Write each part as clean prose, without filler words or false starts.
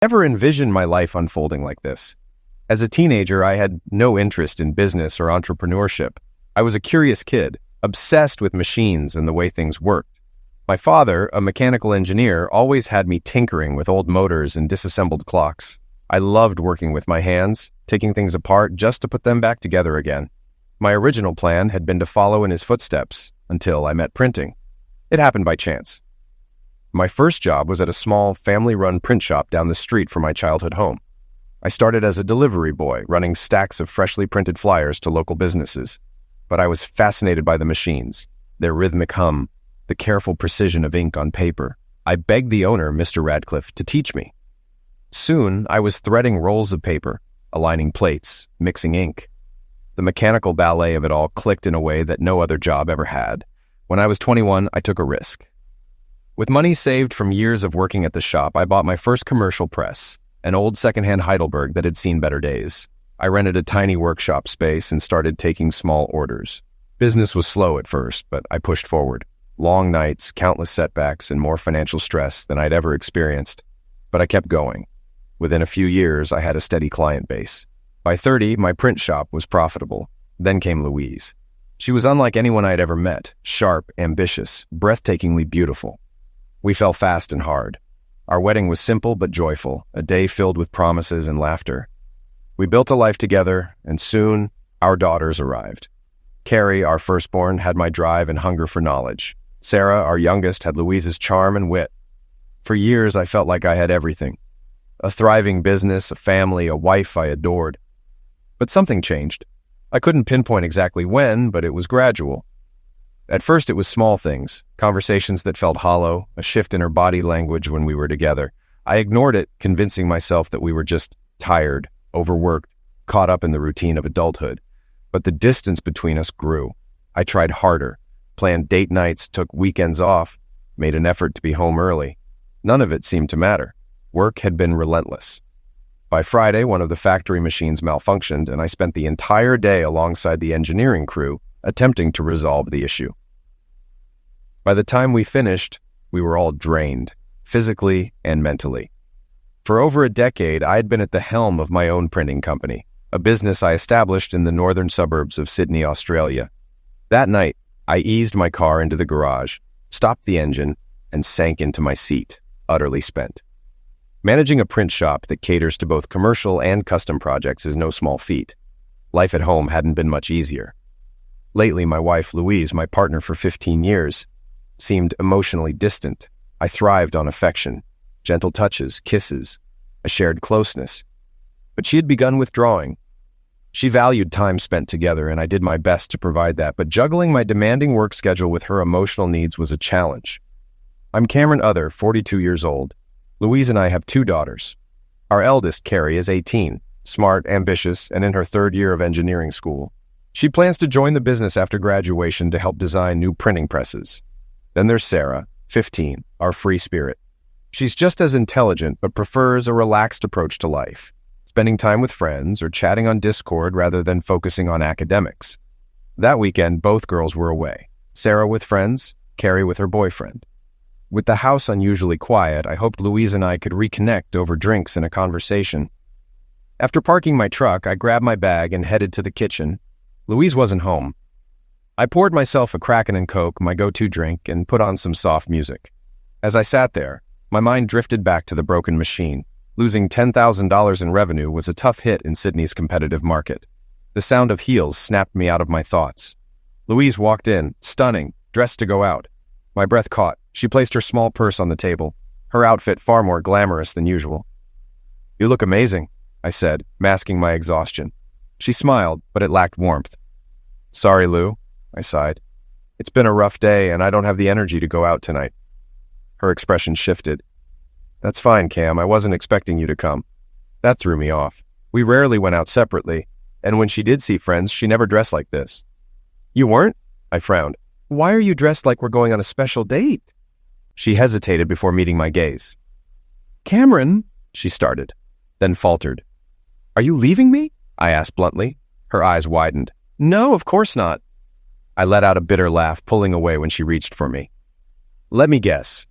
Never envisioned my life unfolding like this. As a teenager, I had no interest in business or entrepreneurship. I was a curious kid, obsessed with machines and the way things worked. My father, a mechanical engineer, always had me tinkering with old motors and disassembled clocks. I loved working with my hands, taking things apart just to put them back together again. My original plan had been to follow in his footsteps until I met printing. It happened by chance. My first job was at a small, family-run print shop down the street from my childhood home. I started as a delivery boy, running stacks of freshly printed flyers to local businesses. But I was fascinated by the machines, their rhythmic hum, the careful precision of ink on paper. I begged the owner, Mr. Radcliffe, to teach me. Soon, I was threading rolls of paper, aligning plates, mixing ink. The mechanical ballet of it all clicked in a way that no other job ever had. When I was 21, I took a risk. With money saved from years of working at the shop, I bought my first commercial press, an old secondhand Heidelberg that had seen better days. I rented a tiny workshop space and started taking small orders. Business was slow at first, but I pushed forward. Long nights, countless setbacks, and more financial stress than I'd ever experienced. But I kept going. Within a few years, I had a steady client base. By 30, my print shop was profitable. Then came Louise. She was unlike anyone I had ever met, sharp, ambitious, breathtakingly beautiful. We fell fast and hard. Our wedding was simple but joyful, a day filled with promises and laughter. We built a life together, and soon our daughters arrived. Carrie, our firstborn, had my drive and hunger for knowledge. Sarah, our youngest, had Louise's charm and wit. For years, I felt like I had everything. A thriving business, a family, a wife I adored. But something changed. I couldn't pinpoint exactly when, but it was gradual. At first, it was small things, conversations that felt hollow, a shift in her body language when we were together. I ignored it, convincing myself that we were just tired, overworked, caught up in the routine of adulthood. But the distance between us grew. I tried harder, planned date nights, took weekends off, made an effort to be home early. None of it seemed to matter. Work had been relentless. By Friday, one of the factory machines malfunctioned, and I spent the entire day alongside the engineering crew, attempting to resolve the issue. By the time we finished, we were all drained, physically and mentally. For over a decade, I had been at the helm of my own printing company, a business I established in the northern suburbs of Sydney, Australia. That night, I eased my car into the garage, stopped the engine, and sank into my seat, utterly spent. Managing a print shop that caters to both commercial and custom projects is no small feat. Life at home hadn't been much easier. Lately, my wife, Louise, my partner for 15 years, seemed emotionally distant. I thrived on affection, gentle touches, kisses, a shared closeness. But she had begun withdrawing. She valued time spent together, and I did my best to provide that, but juggling my demanding work schedule with her emotional needs was a challenge. I'm Cameron Other, 42 years old. Louise and I have 2 daughters. Our eldest, Carrie, is 18, smart, ambitious, and in her 3rd year of engineering school. She plans to join the business after graduation to help design new printing presses. Then there's Sarah, 15, our free spirit. She's just as intelligent, but prefers a relaxed approach to life, spending time with friends or chatting on Discord rather than focusing on academics. That weekend, both girls were away, Sarah with friends, Carrie with her boyfriend. With the house unusually quiet, I hoped Louise and I could reconnect over drinks and a conversation. After parking my truck, I grabbed my bag and headed to the kitchen. Louise wasn't home. I poured myself a Kraken and Coke, my go-to drink, and put on some soft music. As I sat there, my mind drifted back to the broken machine. Losing $10,000 in revenue was a tough hit in Sydney's competitive market. The sound of heels snapped me out of my thoughts. Louise walked in, stunning, dressed to go out. My breath caught. She placed her small purse on the table, her outfit far more glamorous than usual. "You look amazing," I said, masking my exhaustion. She smiled, but it lacked warmth. "Sorry, Lou," I sighed. "It's been a rough day, and I don't have the energy to go out tonight." Her expression shifted. "That's fine, Cam. I wasn't expecting you to come." That threw me off. We rarely went out separately, and when she did see friends, she never dressed like this. "You weren't?" I frowned. "Why are you dressed like we're going on a special date?" She hesitated before meeting my gaze. "Cameron," she started, then faltered. "Are you leaving me?" I asked bluntly. Her eyes widened. "No, of course not." I let out a bitter laugh, pulling away when she reached for me. "Let me guess.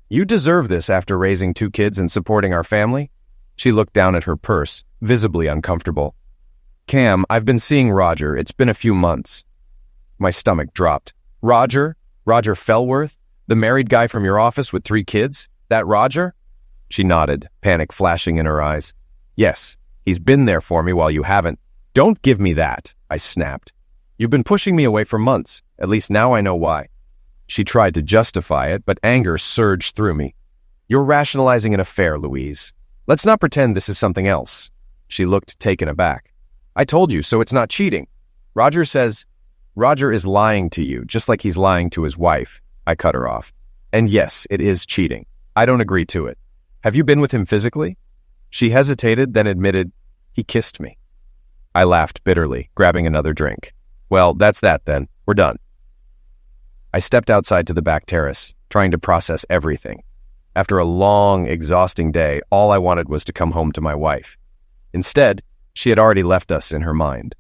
You deserve this after raising 2 kids and supporting our family?" She looked down at her purse, visibly uncomfortable. Cam, I've been seeing Roger. It's been a few months. My stomach dropped. Roger? Roger Fellworth? The married guy from your office with 3 kids? That Roger? She nodded, panic flashing in her eyes. Yes, he's been there for me while you haven't. Don't give me that, I snapped. You've been pushing me away for months. At least now I know why. She tried to justify it, but anger surged through me. You're rationalizing an affair, Louise. Let's not pretend this is something else. She looked taken aback. I told you, so it's not cheating. Roger says, Roger is lying to you, just like he's lying to his wife. I cut her off. And yes, it is cheating. I don't agree to it. Have you been with him physically? She hesitated, then admitted, he kissed me. I laughed bitterly, grabbing another drink. Well, that's that then. We're done. I stepped outside to the back terrace, trying to process everything. After a long, exhausting day, all I wanted was to come home to my wife. Instead, she had already left us in her mind.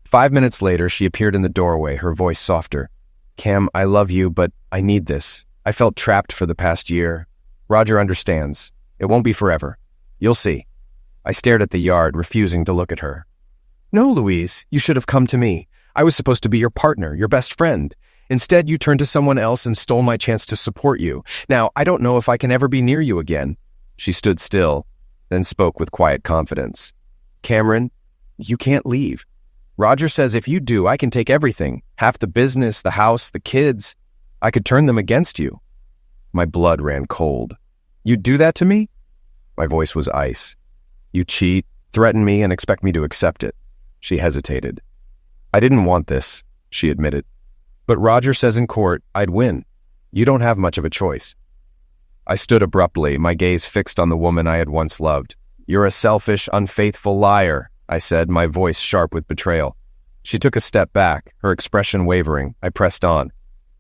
5 minutes later, she appeared in the doorway, her voice softer. Cam, I love you, but I need this. I felt trapped for the past year. Roger understands. It won't be forever. You'll see. I stared at the yard, refusing to look at her. No, Louise, you should have come to me. I was supposed to be your partner, your best friend. Instead, you turned to someone else and stole my chance to support you. Now, I don't know if I can ever be near you again. She stood still, then spoke with quiet confidence. Cameron, you can't leave. Roger says if you do, I can take everything. Half the business, the house, the kids. I could turn them against you. My blood ran cold. You'd do that to me? My voice was ice. You cheat, threaten me, and expect me to accept it. She hesitated. I didn't want this, she admitted. But Roger says in court I'd win. You don't have much of a choice. I stood abruptly, my gaze fixed on the woman I had once loved. You're a selfish, unfaithful liar, I said, my voice sharp with betrayal. She took a step back, her expression wavering. I pressed on.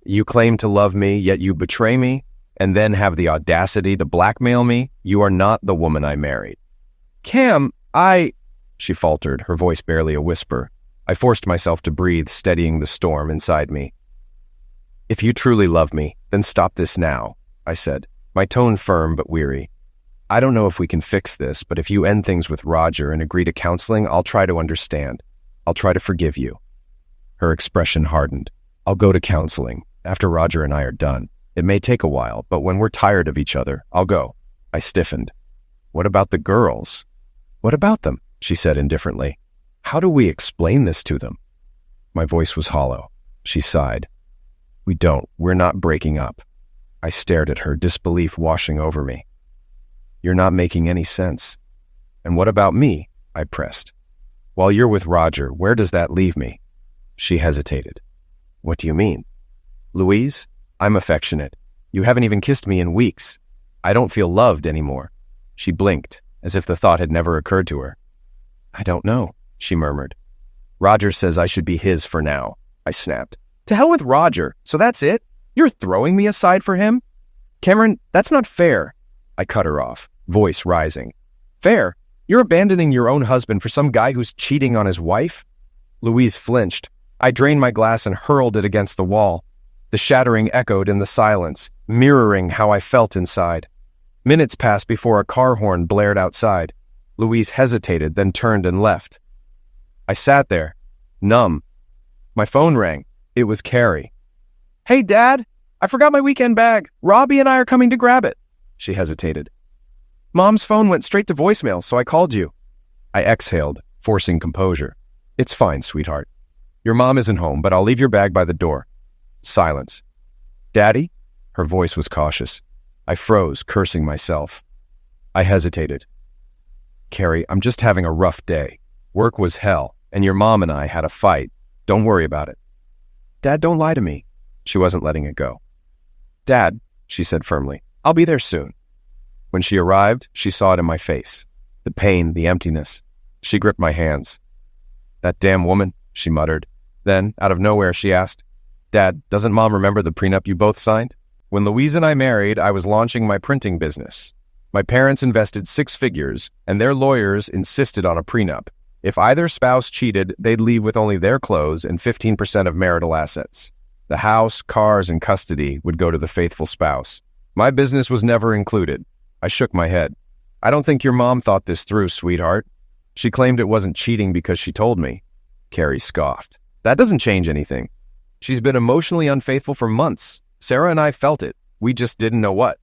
You claim to love me, yet you betray me, and then have the audacity to blackmail me? You are not the woman I married. Cam, She faltered, her voice barely a whisper. I forced myself to breathe, steadying the storm inside me. If you truly love me, then stop this now, I said, my tone firm but weary. I don't know if we can fix this, but if you end things with Roger and agree to counseling, I'll try to understand. I'll try to forgive you. Her expression hardened. I'll go to counseling, after Roger and I are done. It may take a while, but when we're tired of each other, I'll go. I stiffened. What about the girls? What about them? She said indifferently. How do we explain this to them? My voice was hollow. She sighed. We're not breaking up. I stared at her, disbelief washing over me. You're not making any sense. And what about me? I pressed. While you're with Roger, where does that leave me? She hesitated. What do you mean? Louise, I'm affectionate. You haven't even kissed me in weeks. I don't feel loved anymore. She blinked, as if the thought had never occurred to her. I don't know, she murmured. Roger says I should be his for now, I snapped. To hell with Roger, so that's it? You're throwing me aside for him? Cameron, that's not fair. I cut her off, voice rising. Fair? You're abandoning your own husband for some guy who's cheating on his wife? Louise flinched. I drained my glass and hurled it against the wall. The shattering echoed in the silence, mirroring how I felt inside. Minutes passed before a car horn blared outside. Louise hesitated, then turned and left. I sat there, numb. My phone rang. It was Carrie. Hey, Dad, I forgot my weekend bag. Robbie and I are coming to grab it. She hesitated. Mom's phone went straight to voicemail, so I called you. I exhaled, forcing composure. It's fine, sweetheart. Your mom isn't home, but I'll leave your bag by the door. Silence. Daddy? Her voice was cautious. I froze, cursing myself. I hesitated. Carrie, I'm just having a rough day. Work was hell, and your mom and I had a fight. Don't worry about it. Dad, don't lie to me. She wasn't letting it go. Dad, she said firmly, I'll be there soon. When she arrived, she saw it in my face. The pain, the emptiness. She gripped my hands. That damn woman, she muttered. Then, out of nowhere, she asked, Dad, doesn't Mom remember the prenup you both signed? When Louise and I married, I was launching my printing business. My parents invested 6 figures, and their lawyers insisted on a prenup. If either spouse cheated, they'd leave with only their clothes and 15% of marital assets. The house, cars, and custody would go to the faithful spouse. My business was never included. I shook my head. I don't think your mom thought this through, sweetheart. She claimed it wasn't cheating because she told me. Carrie scoffed. That doesn't change anything. She's been emotionally unfaithful for months. Sarah and I felt it. We just didn't know what.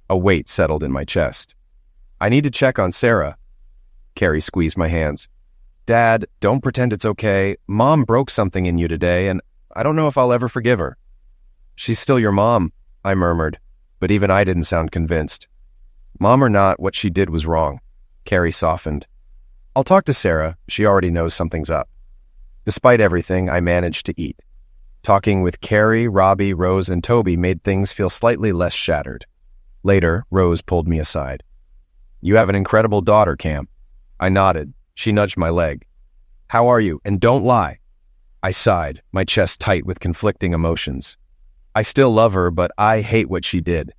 A weight settled in my chest. I need to check on Sarah. Carrie squeezed my hands. Dad, don't pretend it's okay. Mom broke something in you today, and I don't know if I'll ever forgive her. She's still your mom, I murmured, but even I didn't sound convinced. Mom or not, what she did was wrong. Carrie softened. I'll talk to Sarah. She already knows something's up. Despite everything, I managed to eat. Talking with Carrie, Robbie, Rose, and Toby made things feel slightly less shattered. Later, Rose pulled me aside. You have an incredible daughter, Cam. I nodded. She nudged my leg. How are you? And don't lie. I sighed, my chest tight with conflicting emotions. I still love her, but I hate what she did.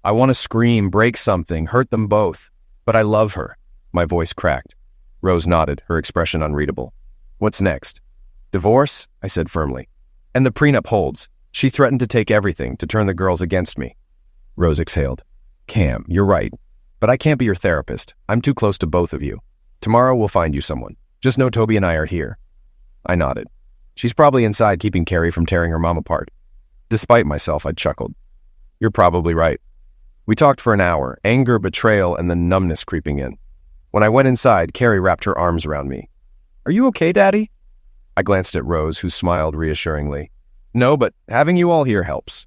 I want to scream, break something, hurt them both. But I love her. My voice cracked. Rose nodded, her expression unreadable. What's next? Divorce? I said firmly. And the prenup holds. She threatened to take everything, to turn the girls against me. Rose exhaled. Cam, you're right. But I can't be your therapist. I'm too close to both of you. Tomorrow we'll find you someone. Just know Toby and I are here. I nodded. She's probably inside keeping Carrie from tearing her mom apart. Despite myself, I chuckled. You're probably right. We talked for an hour, anger, betrayal, and the numbness creeping in. When I went inside, Carrie wrapped her arms around me. Are you okay, Daddy? I glanced at Rose, who smiled reassuringly. No, but having you all here helps.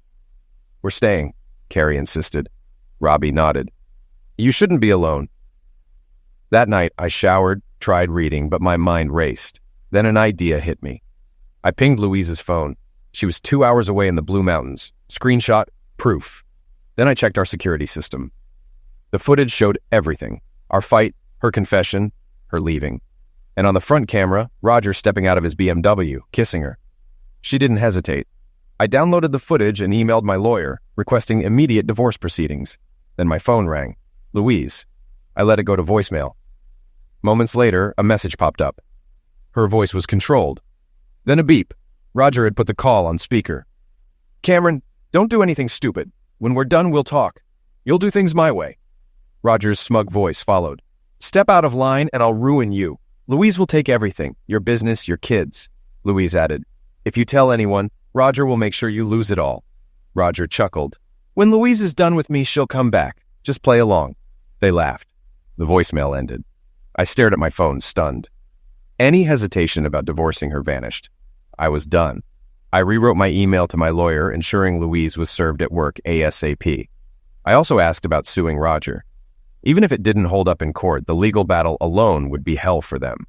We're staying, Carrie insisted. Robbie nodded. You shouldn't be alone. That night, I showered, tried reading, but my mind raced. Then an idea hit me. I pinged Louise's phone. She was 2 hours away in the Blue Mountains. Screenshot, proof. Then I checked our security system. The footage showed everything. Our fight, her confession, her leaving. And on the front camera, Roger stepping out of his BMW, kissing her. She didn't hesitate. I downloaded the footage and emailed my lawyer, requesting immediate divorce proceedings. Then my phone rang. Louise. I let it go to voicemail. Moments later, a message popped up. Her voice was controlled. Then a beep. Roger had put the call on speaker. Cameron, don't do anything stupid. When we're done, we'll talk. You'll do things my way. Roger's smug voice followed. Step out of line and I'll ruin you. Louise will take everything, your business, your kids. Louise added, if you tell anyone, Roger will make sure you lose it all. Roger chuckled. When Louise is done with me, she'll come back. Just play along. They laughed. The voicemail ended. I stared at my phone, stunned. Any hesitation about divorcing her vanished. I was done. I rewrote my email to my lawyer, ensuring Louise was served at work ASAP. I also asked about suing Roger. Even if it didn't hold up in court, the legal battle alone would be hell for them.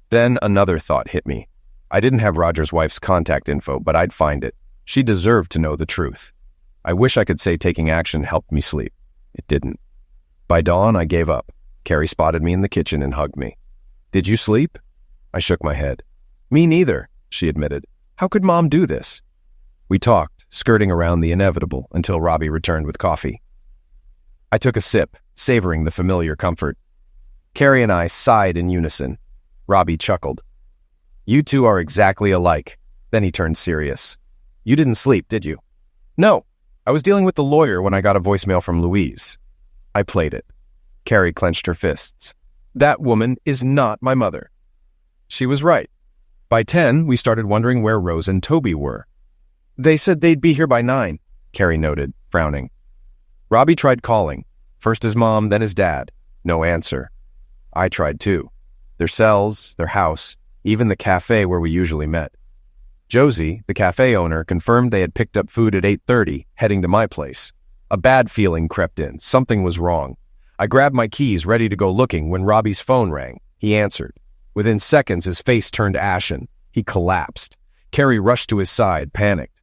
Then another thought hit me. I didn't have Roger's wife's contact info, but I'd find it. She deserved to know the truth. I wish I could say taking action helped me sleep. It didn't. By dawn, I gave up. Carrie spotted me in the kitchen and hugged me. Did you sleep? I shook my head. Me neither, she admitted. How could Mom do this? We talked, skirting around the inevitable, until Robbie returned with coffee. I took a sip, savoring the familiar comfort. Carrie and I sighed in unison. Robbie chuckled. You two are exactly alike. Then he turned serious. You didn't sleep, did you? No. I was dealing with the lawyer when I got a voicemail from Louise. I played it. Carrie clenched her fists. That woman is not my mother. She was right. By 10, we started wondering where Rose and Toby were. They said they'd be here by 9, Carrie noted, frowning. Robbie tried calling. First his mom, then his dad. No answer. I tried too. Their cells, their house, even the cafe where we usually met. Josie, the cafe owner, confirmed they had picked up food at 8:30, heading to my place. A bad feeling crept in. Something was wrong. I grabbed my keys, ready to go looking, when Robbie's phone rang. He answered. Within seconds, his face turned ashen. He collapsed. Carrie rushed to his side, panicked.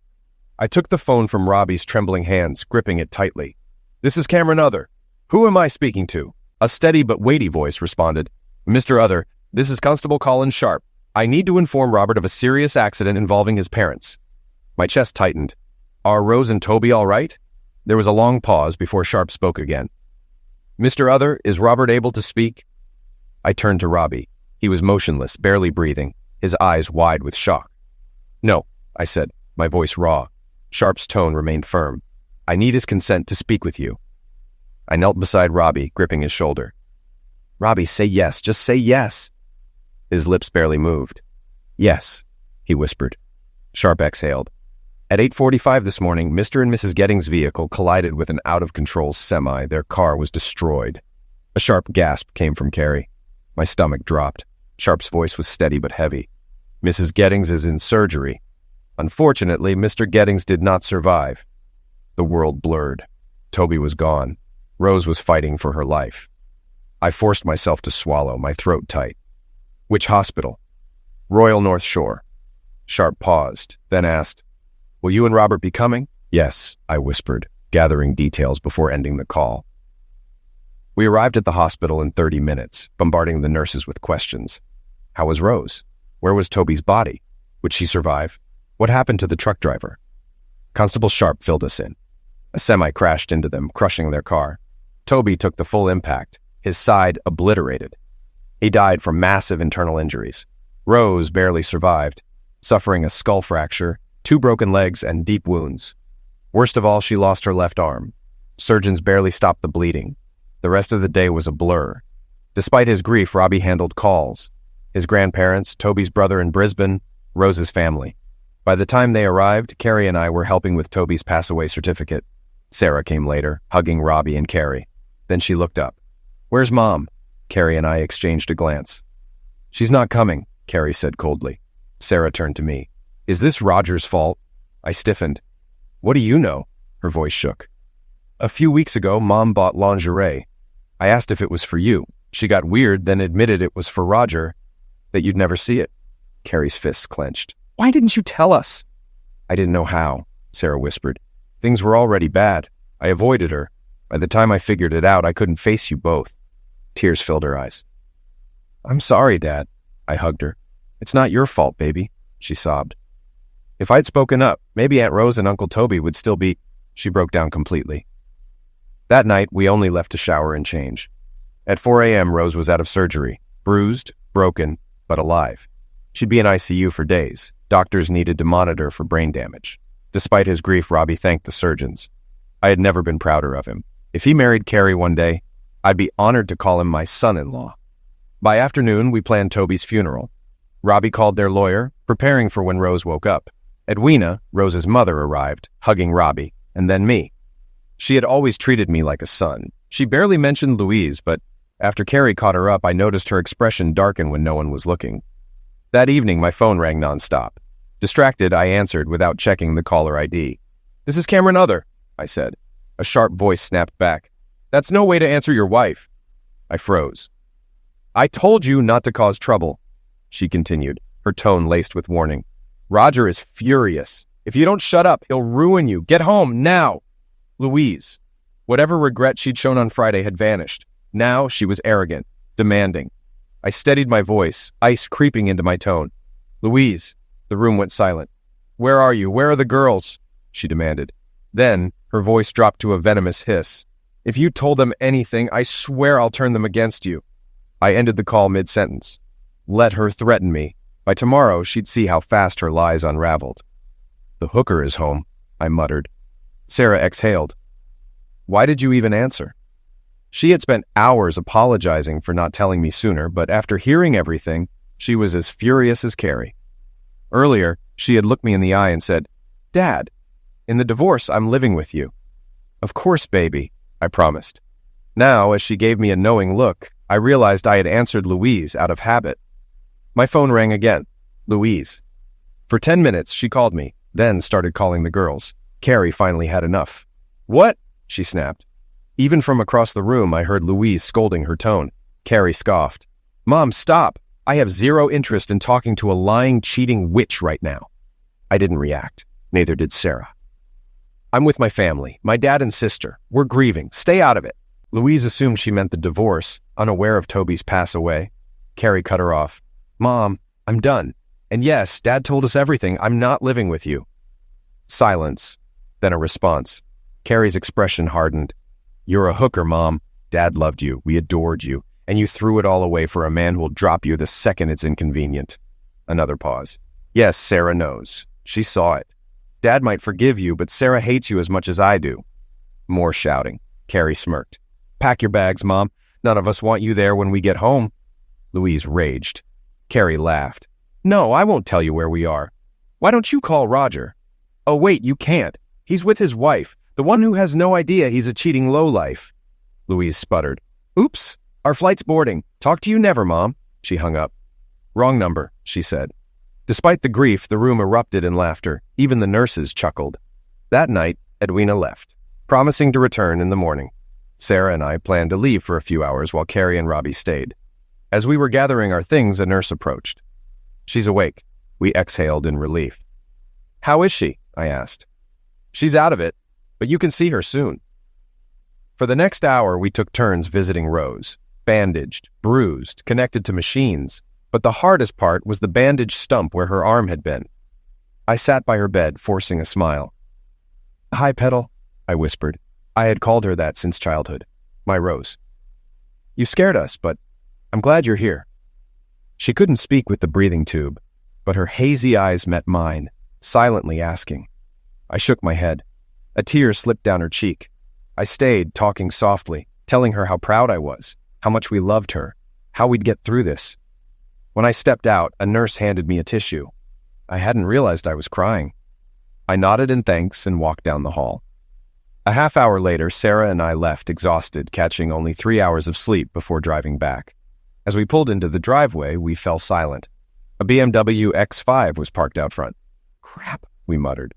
I took the phone from Robbie's trembling hands, gripping it tightly. This is Cameron Other. Who am I speaking to? A steady but weighty voice responded. Mr. Other, this is Constable Colin Sharp. I need to inform Robert of a serious accident involving his parents. My chest tightened. Are Rose and Toby all right? There was a long pause before Sharp spoke again. Mr. Other, is Robert able to speak? I turned to Robbie. He was motionless, barely breathing, his eyes wide with shock. No, I said, my voice raw. Sharp's tone remained firm. I need his consent to speak with you. I knelt beside Robbie, gripping his shoulder. "Robbie, say yes. Just say yes." His lips barely moved. "Yes," he whispered. Sharp exhaled. At 8:45 this morning, Mr. and Mrs. Getting's vehicle collided with an out-of-control semi. Their car was destroyed. A sharp gasp came from Carrie. My stomach dropped. Sharp's voice was steady but heavy. "Mrs. Gettings is in surgery. Unfortunately, Mr. Gettings did not survive." The world blurred. Toby was gone. Rose was fighting for her life. I forced myself to swallow, my throat tight. "Which hospital?" "Royal North Shore." Sharp paused, then asked, "Will you and Robert be coming?" "Yes," I whispered, gathering details before ending the call. We arrived at the hospital in 30 minutes, bombarding the nurses with questions. How was Rose? Where was Toby's body? Would she survive? What happened to the truck driver? Constable Sharp filled us in. A semi crashed into them, crushing their car. Toby took the full impact, his side obliterated. He died from massive internal injuries. Rose barely survived, suffering a skull fracture, 2 broken legs, and deep wounds. Worst of all, she lost her left arm. Surgeons barely stopped the bleeding. The rest of the day was a blur. Despite his grief, Robbie handled calls. His grandparents, Toby's brother in Brisbane, Rose's family. By the time they arrived, Carrie and I were helping with Toby's pass-away certificate. Sarah came later, hugging Robbie and Carrie. Then she looked up. "Where's Mom?" Carrie and I exchanged a glance. "She's not coming," Carrie said coldly. Sarah turned to me. "Is this Roger's fault?" I stiffened. "What do you know?" Her voice shook. "A few weeks ago, Mom bought lingerie. I asked if it was for you. She got weird, then admitted it was for Roger, that you'd never see it." Carrie's fists clenched. "Why didn't you tell us?" "I didn't know how," Sarah whispered. "Things were already bad. I avoided her. By the time I figured it out, I couldn't face you both." Tears filled her eyes. "I'm sorry, Dad." I hugged her. "It's not your fault, baby," she sobbed. "If I'd spoken up, maybe Aunt Rose and Uncle Toby would still be—" She broke down completely. That night, we only left to shower and change. At 4 a.m., Rose was out of surgery, bruised, broken, but alive. She'd be in ICU for days. Doctors needed to monitor for brain damage. Despite his grief, Robbie thanked the surgeons. I had never been prouder of him. If he married Carrie one day, I'd be honored to call him my son-in-law. By afternoon, we planned Toby's funeral. Robbie called their lawyer, preparing for when Rose woke up. Edwina, Rose's mother, arrived, hugging Robbie, and then me. She had always treated me like a son. She barely mentioned Louise, but after Carrie caught her up, I noticed her expression darken when no one was looking. That evening, my phone rang nonstop. Distracted, I answered without checking the caller ID. "This is Cameron Other," I said. A sharp voice snapped back. "That's no way to answer your wife." I froze. "I told you not to cause trouble," she continued, her tone laced with warning. "Roger is furious. If you don't shut up, he'll ruin you. Get home, now." Louise. Whatever regret she'd shown on Friday had vanished. Now she was arrogant, demanding. I steadied my voice, ice creeping into my tone. "Louise." The room went silent. "Where are you? Where are the girls?" she demanded. Then, her voice dropped to a venomous hiss. "If you told them anything, I swear I'll turn them against you." I ended the call mid-sentence. Let her threaten me. By tomorrow, she'd see how fast her lies unraveled. "The hooker is home," I muttered. Sarah exhaled. "Why did you even answer?" She had spent hours apologizing for not telling me sooner, but after hearing everything, she was as furious as Carrie. Earlier, she had looked me in the eye and said, "Dad, in the divorce, I'm living with you." "Of course, baby," I promised. Now, as she gave me a knowing look, I realized I had answered Louise out of habit. My phone rang again. Louise. For 10 minutes, she called me, then started calling the girls. Carrie finally had enough. "What?" she snapped. Even from across the room, I heard Louise scolding her tone. Carrie scoffed. "Mom, stop. I have zero interest in talking to a lying, cheating witch right now." I didn't react. Neither did Sarah. "I'm with my family, my dad and sister. We're grieving. Stay out of it." Louise assumed she meant the divorce, unaware of Toby's pass away. Carrie cut her off. "Mom, I'm done. And yes, Dad told us everything. I'm not living with you." Silence, then a response. Carrie's expression hardened. "You're a hooker, Mom. Dad loved you. We adored you. And you threw it all away for a man who'll drop you the second it's inconvenient." Another pause. "Yes, Sarah knows. She saw it. Dad might forgive you, but Sarah hates you as much as I do." More shouting. Carrie smirked. Pack your bags, Mom. None of us want you there when we get home. Louise raged. Carrie laughed. No, I won't tell you where we are. Why don't you call Roger? Oh, wait, you can't. He's with his wife, the one who has no idea he's a cheating lowlife. Louise sputtered. Oops, our flight's boarding. Talk to you never, Mom. She hung up. Wrong number, she said. Despite the grief, the room erupted in laughter. Even the nurses chuckled. That night, Edwina left, promising to return in the morning. Sarah and I planned to leave for a few hours while Carrie and Robbie stayed. As we were gathering our things, a nurse approached. She's awake. We exhaled in relief. How is she? I asked. She's out of it, but you can see her soon. For the next hour, we took turns visiting Rose, bandaged, bruised, connected to machines, but the hardest part was the bandaged stump where her arm had been. I sat by her bed, forcing a smile. Hi, Petal, I whispered. I had called her that since childhood. My Rose. You scared us, but I'm glad you're here. She couldn't speak with the breathing tube, but her hazy eyes met mine, silently asking. I shook my head. A tear slipped down her cheek. I stayed, talking softly, telling her how proud I was, how much we loved her, how we'd get through this. When I stepped out, a nurse handed me a tissue. I hadn't realized I was crying. I nodded in thanks and walked down the hall. A half hour later, Sarah and I left exhausted, catching only 3 hours of sleep before driving back. As we pulled into the driveway, we fell silent. A BMW X5 was parked out front. Crap, we muttered.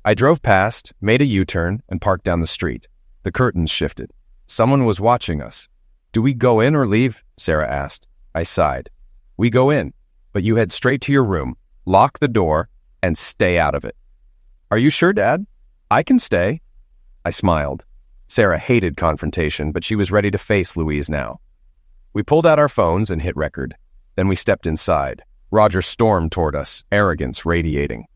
I drove past, made a U-turn, and parked down the street. The curtains shifted. Someone was watching us. Do we go in or leave? Sarah asked. I sighed. We go in, but you head straight to your room, lock the door, and stay out of it. Are you sure, Dad? I can stay. I smiled. Sarah hated confrontation, but she was ready to face Louise now. We pulled out our phones and hit record. Then we stepped inside. Roger stormed toward us, arrogance radiating.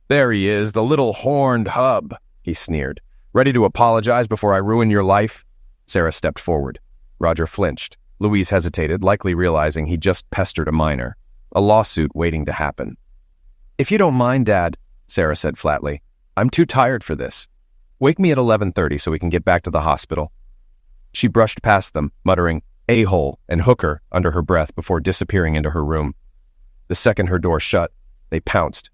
There he is, the little horned hub, he sneered. Ready to apologize before I ruin your life? Sarah stepped forward. Roger flinched. Louise hesitated, likely realizing he just pestered a minor. A lawsuit waiting to happen. If you don't mind, Dad, Sarah said flatly, I'm too tired for this. Wake me at 11:30 so we can get back to the hospital. She brushed past them, muttering, a-hole and hooker under her breath before disappearing into her room. The second her door shut, they pounced.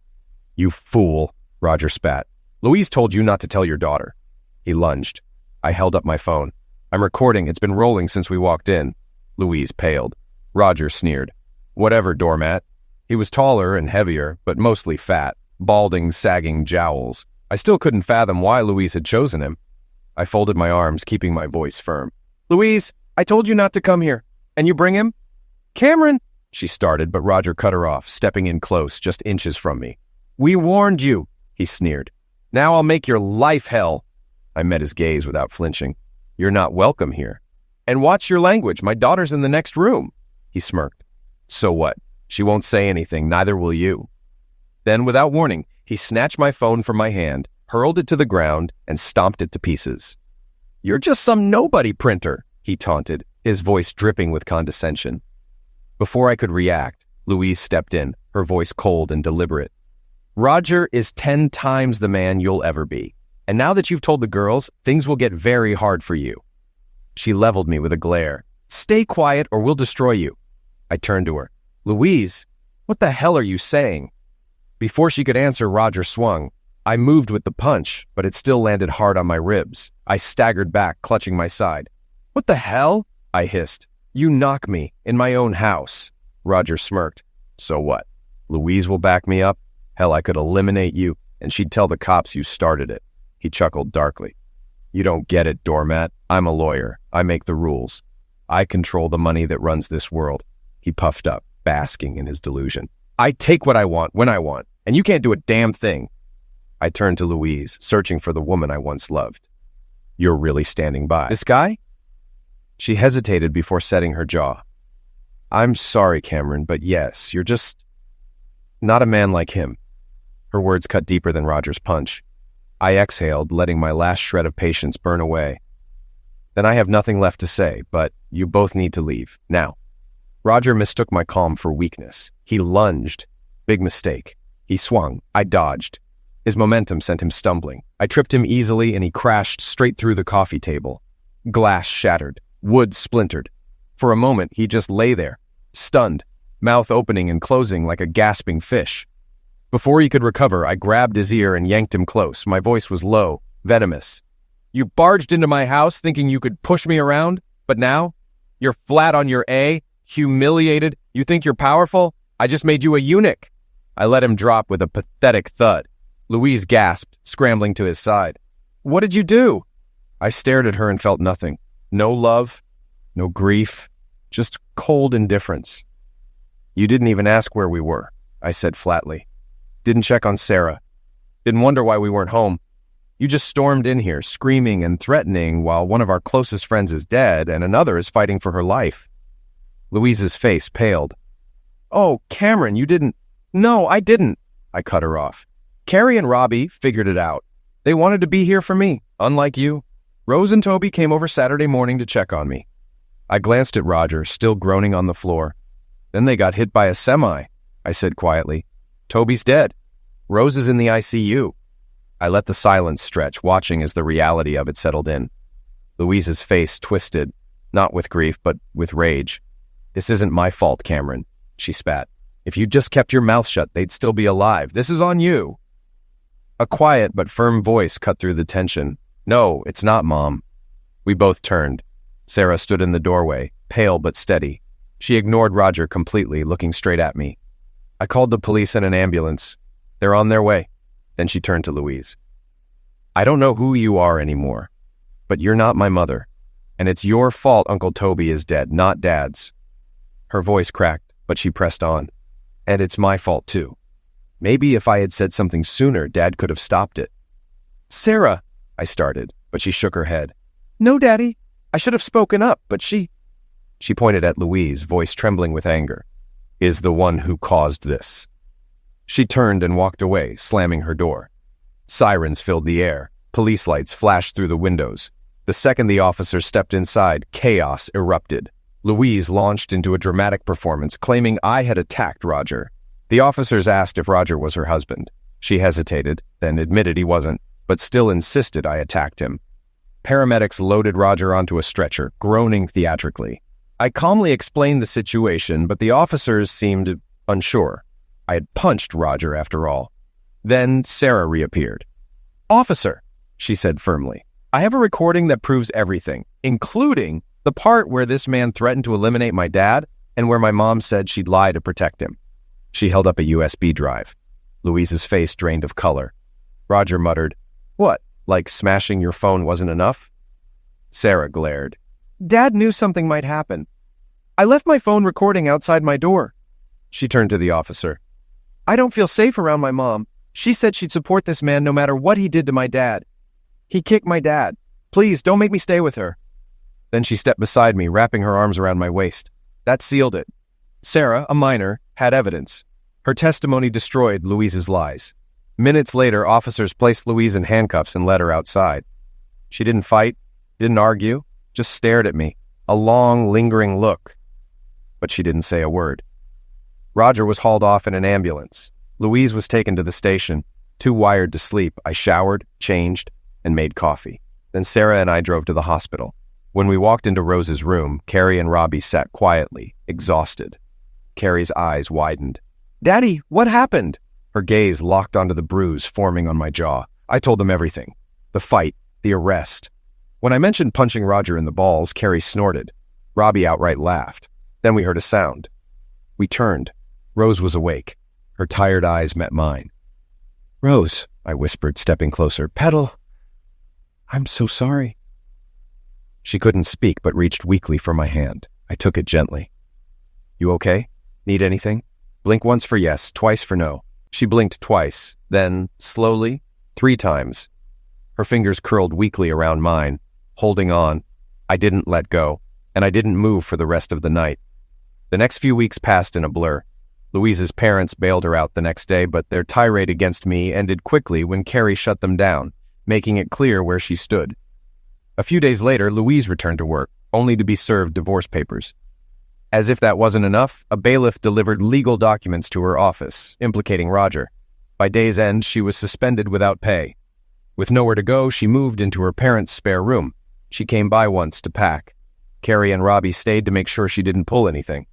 You fool, Roger spat. Louise told you not to tell your daughter. He lunged. I held up my phone. I'm recording. It's been rolling since we walked in. Louise paled. Roger sneered. Whatever, doormat. He was taller and heavier, but mostly fat, balding, sagging jowls. I still couldn't fathom why Louise had chosen him. I folded my arms, keeping my voice firm. Louise, I told you not to come here. And you bring him? Cameron, she started, but Roger cut her off, stepping in close, just inches from me. We warned you, he sneered. Now I'll make your life hell. I met his gaze without flinching. You're not welcome here. And watch your language. My daughter's in the next room. He smirked. So what? She won't say anything, neither will you. Then, without warning, he snatched my phone from my hand, hurled it to the ground, and stomped it to pieces. You're just some nobody printer, he taunted, his voice dripping with condescension. Before I could react, Louise stepped in, her voice cold and deliberate. Roger is 10 times the man you'll ever be. And now that you've told the girls, things will get very hard for you. She leveled me with a glare. Stay quiet or we'll destroy you. I turned to her. Louise, what the hell are you saying? Before she could answer, Roger swung. I moved with the punch, but it still landed hard on my ribs. I staggered back, clutching my side. What the hell? I hissed. You knock me, in my own house. Roger smirked. So what? Louise will back me up? Hell, I could eliminate you, and she'd tell the cops you started it. He chuckled darkly. You don't get it, doormat. I'm a lawyer. I make the rules. I control the money that runs this world. He puffed up, basking in his delusion. I take what I want, when I want, and you can't do a damn thing. I turned to Louise, searching for the woman I once loved. You're really standing by. This guy? She hesitated before setting her jaw. I'm sorry, Cameron, but yes, you're just not a man like him. Her words cut deeper than Roger's punch. I exhaled, letting my last shred of patience burn away. Then I have nothing left to say, but you both need to leave, now. Roger mistook my calm for weakness. He lunged. Big mistake. He swung. I dodged. His momentum sent him stumbling. I tripped him easily, and he crashed straight through the coffee table. Glass shattered. Wood splintered. For a moment, he just lay there, stunned, mouth opening and closing like a gasping fish. Before he could recover, I grabbed his ear and yanked him close. My voice was low, venomous. You barged into my house thinking you could push me around, but now you're flat on your A, humiliated. You think you're powerful? I just made you a eunuch. I let him drop with a pathetic thud. Louise gasped, scrambling to his side. What did you do? I stared at her and felt nothing. No love, no grief, just cold indifference. You didn't even ask where we were, I said flatly. Didn't check on Sarah. Didn't wonder why we weren't home. You just stormed in here, screaming and threatening while one of our closest friends is dead and another is fighting for her life. Louise's face paled. Oh, Cameron, you didn't... No, I didn't, I cut her off. Carrie and Robbie figured it out. They wanted to be here for me, unlike you. Rose and Toby came over Saturday morning to check on me. I glanced at Roger, still groaning on the floor. Then they got hit by a semi, I said quietly. Toby's dead. Rose is in the ICU. I let the silence stretch, watching as the reality of it settled in. Louise's face twisted, not with grief, but with rage. This isn't my fault, Cameron, she spat. If you just kept your mouth shut, they'd still be alive. This is on you. A quiet but firm voice cut through the tension. No, it's not, Mom. We both turned. Sarah stood in the doorway, pale but steady. She ignored Roger completely, looking straight at me. I called the police and an ambulance. They're on their way. Then she turned to Louise. I don't know who you are anymore, but you're not my mother, and it's your fault Uncle Toby is dead, not Dad's. Her voice cracked, but she pressed on. And it's my fault too. Maybe if I had said something sooner, Dad could have stopped it. Sarah, I started, but she shook her head. No, Daddy, I should have spoken up, but she pointed at Louise, voice trembling with anger, is the one who caused this. She turned and walked away, slamming her door. Sirens filled the air. Police lights flashed through the windows. The second the officers stepped inside, chaos erupted. Louise launched into a dramatic performance, claiming I had attacked Roger. The officers asked if Roger was her husband. She hesitated, then admitted he wasn't, but still insisted I attacked him. Paramedics loaded Roger onto a stretcher, groaning theatrically. I calmly explained the situation, but the officers seemed unsure. I had punched Roger, after all. Then Sarah reappeared. Officer, she said firmly, I have a recording that proves everything, including the part where this man threatened to eliminate my dad and where my mom said she'd lie to protect him. She held up a USB drive. Louise's face drained of color. Roger muttered, What, like smashing your phone wasn't enough? Sarah glared. Dad knew something might happen. I left my phone recording outside my door. She turned to the officer. I don't feel safe around my mom. She said she'd support this man no matter what he did to my dad. He kicked my dad. Please, don't make me stay with her. Then she stepped beside me, wrapping her arms around my waist. That sealed it. Sarah, a minor, had evidence. Her testimony destroyed Louise's lies. Minutes later, officers placed Louise in handcuffs and led her outside. She didn't fight, didn't argue, just stared at me, a long, lingering look. But she didn't say a word. Roger was hauled off in an ambulance. Louise was taken to the station. Too wired to sleep, I showered, changed, and made coffee. Then Sarah and I drove to the hospital. When we walked into Rose's room, Carrie and Robbie sat quietly, exhausted. Carrie's eyes widened. Daddy, what happened? Her gaze locked onto the bruise forming on my jaw. I told them everything. The fight, the arrest. When I mentioned punching Roger in the balls, Carrie snorted. Robbie outright laughed. Then we heard a sound. We turned. Rose was awake. Her tired eyes met mine. Rose, I whispered, stepping closer. Petal. I'm so sorry. She couldn't speak, but reached weakly for my hand. I took it gently. You okay? Need anything? Blink once for yes, twice for no. She blinked twice, then, slowly, 3 times. Her fingers curled weakly around mine, holding on. I didn't let go, and I didn't move for the rest of the night. The next few weeks passed in a blur. Louise's parents bailed her out the next day, but their tirade against me ended quickly when Carrie shut them down, making it clear where she stood. A few days later, Louise returned to work, only to be served divorce papers. As if that wasn't enough, a bailiff delivered legal documents to her office, implicating Roger. By day's end, she was suspended without pay. With nowhere to go, she moved into her parents' spare room. She came by once to pack. Carrie and Robbie stayed to make sure she didn't pull anything.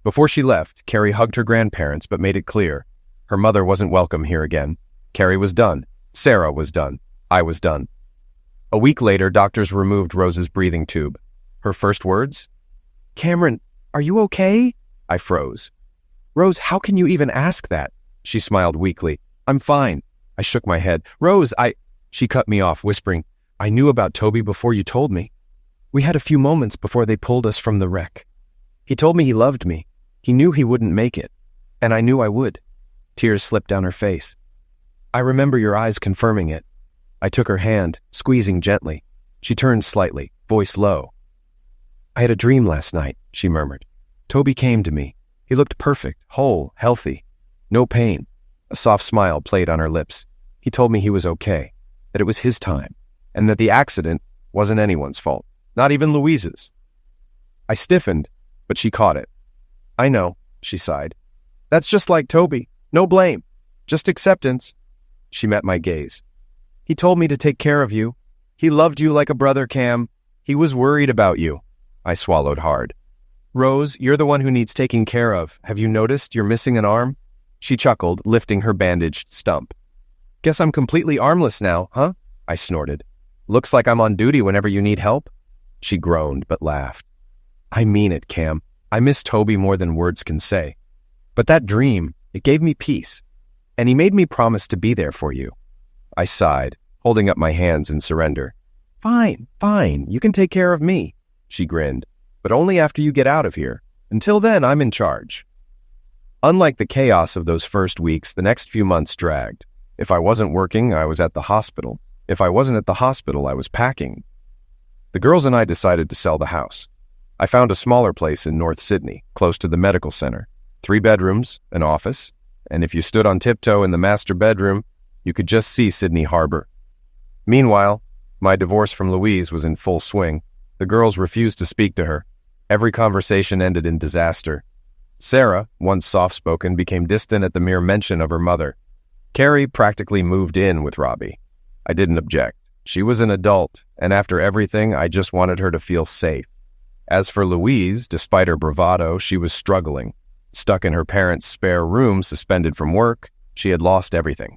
Before she left, Carrie hugged her grandparents but made it clear her mother wasn't welcome here again. Carrie was done. Sarah was done. I was done. A week later, doctors removed Rose's breathing tube. Her first words? "Cameron, are you okay?" I froze. "Rose, how can you even ask that?" She smiled weakly. "I'm fine." I shook my head. "Rose, She cut me off, whispering, "I knew about Toby before you told me. We had a few moments before they pulled us from the wreck. He told me he loved me. He knew he wouldn't make it. And I knew I would." Tears slipped down her face. "I remember your eyes confirming it." I took her hand, squeezing gently. She turned slightly, voice low. "I had a dream last night," she murmured. "Toby came to me. He looked perfect, whole, healthy. No pain." A soft smile played on her lips. "He told me he was okay, that it was his time, and that the accident wasn't anyone's fault, not even Louise's." I stiffened, but she caught it. "I know," she sighed. "That's just like Toby. No blame. Just acceptance." She met my gaze. "He told me to take care of you. He loved you like a brother, Cam. He was worried about you." I swallowed hard. "Rose, you're the one who needs taking care of. Have you noticed you're missing an arm?" She chuckled, lifting her bandaged stump. "Guess I'm completely armless now, huh?" I snorted. "Looks like I'm on duty whenever you need help." She groaned, but laughed. "I mean it, Cam. I miss Toby more than words can say. But that dream, it gave me peace. And he made me promise to be there for you." I sighed, holding up my hands in surrender. Fine. You can take care of me," she grinned. "But only after you get out of here. Until then, I'm in charge." Unlike the chaos of those first weeks, the next few months dragged. If I wasn't working, I was at the hospital. If I wasn't at the hospital, I was packing. The girls and I decided to sell the house. I found a smaller place in North Sydney, close to the medical center. 3 bedrooms, an office, and if you stood on tiptoe in the master bedroom, you could just see Sydney Harbor. Meanwhile, my divorce from Louise was in full swing. The girls refused to speak to her. Every conversation ended in disaster. Sarah, once soft-spoken, became distant at the mere mention of her mother. Carrie practically moved in with Robbie. I didn't object. She was an adult, and after everything, I just wanted her to feel safe. As for Louise, despite her bravado, she was struggling. Stuck in her parents' spare room, suspended from work, she had lost everything.